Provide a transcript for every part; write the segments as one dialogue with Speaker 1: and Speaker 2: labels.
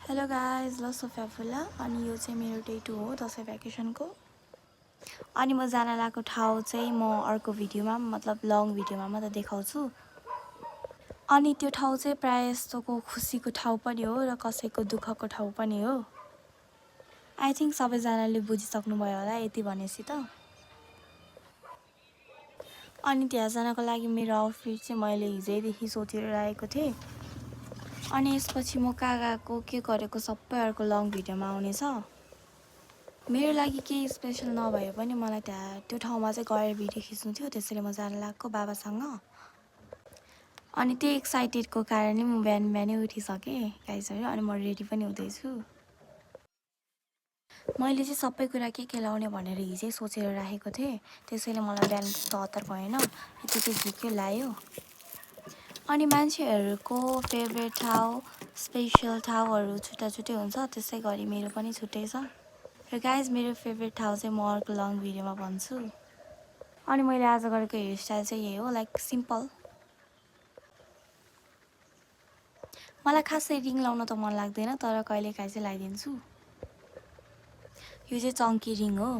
Speaker 1: Hello guys, ल Sophia फुला अनि यो चाहिँ मेरो डे 2 हो दसैँ भ्याकेसनको। अनि म जान लागेको ठाउँ चाहिँ म अर्को भिडियोमा मतलब लङ भिडियोमा मात्र देखाउँछु। अनि त्यो ठाउँ चाहिँ प्रायः जस्तोको खुसीको ठाउँ पनि हो र कसैको दुःखको ठाउँ पनि हो। आई थिङ्क सबैजनाले बुझिसक्नुभयो होला यति भनेपछि त। अनि त्यहाँ जानको लागि मेरो आउटफिट चाहिँ मैले हिजैदेखि सोचेर राखेको थिएँ। अनि यसपछि म कहाँ गएको के गरेको सबै अर्को लङ भिडियोमा आउनेछ। मेरो लागि केही स्पेसल नभए पनि मलाई त्यहाँ त्यो ठाउँमा चाहिँ गएर भिडियो खिच्नु थियो, त्यसैले म जान लागेको बाबासँग। अनि त्यही एक्साइटेडको कारणले म बिहानै उठिसकेँ गाइजहरू। अनि म रेडी पनि हुँदैछु। मैले चाहिँ सबै कुरा के लाउने भनेर हिजै सोचेर राखेको थिएँ, त्यसैले मलाई बिहान त्यस्तो हतार भएन, यति के लायो। अनि मान्छेहरूको फेभरेट ठाउँ स्पेसल ठाउँहरू छुट्टै हुन्छ, त्यसै गरी मेरो पनि छुट्टै छ। र गाइज मेरो फेभरेट ठाउँ चाहिँ म अर्को लङ भिडियोमा भन्छु। अनि मैले आज गरेको हेयरस्टाइल चाहिँ यही हो, लाइक सिम्पल। मलाई खासै रिङ लाउन त मन लाग्दैन, तर कहिलेकाहीँ चाहिँ लगाइदिन्छु। यो चाहिँ चङ्की रिङ हो।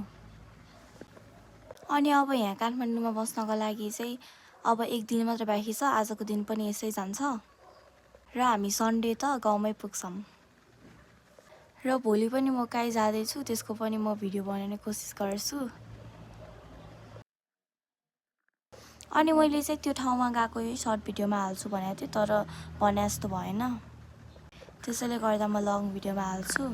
Speaker 1: अनि अब यहाँ काठमाडौँमा बस्नको लागि चाहिँ अब एक दिन मात्र बाँकी छ, आजको दिन पनि यसै जान्छ र हामी सन्डे त गाउँमै पुग्छौँ। र भोलि पनि म कहीँ जाँदैछु, त्यसको पनि म भिडियो बनाउने कोसिस गर्छु। अनि मैले चाहिँ त्यो ठाउँमा गएको यही सर्ट भिडियोमा हाल्छु भनेको थिएँ, तर भने जस्तो भएन, त्यसैले गर्दा म लङ भिडियोमा हाल्छु।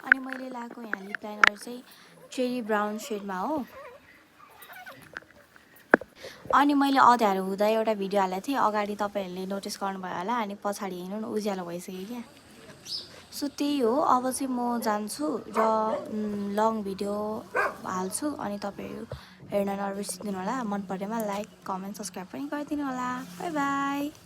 Speaker 1: अनि मैले लगाएको यहाँ लिप लाइनर चाहिँ चेरी ब्राउन सेडमा हो। अनि मैले अँध्यारो हुँदा एउटा भिडियो हालेको थिएँ, अगाडि तपाईँहरूले नोटिस गर्नुभयो होला, अनि पछाडि हेर्नु न उज्यालो भइसक्यो क्या। सो त्यही हो, अब चाहिँ म जान्छु र लङ भिडियो हाल्छु। अनि तपाईँहरू हेर्न नबिर्सिदिनु होला, मन परेमा लाइक कमेन्ट सब्सक्राइब पनि गरिदिनु होला। By by.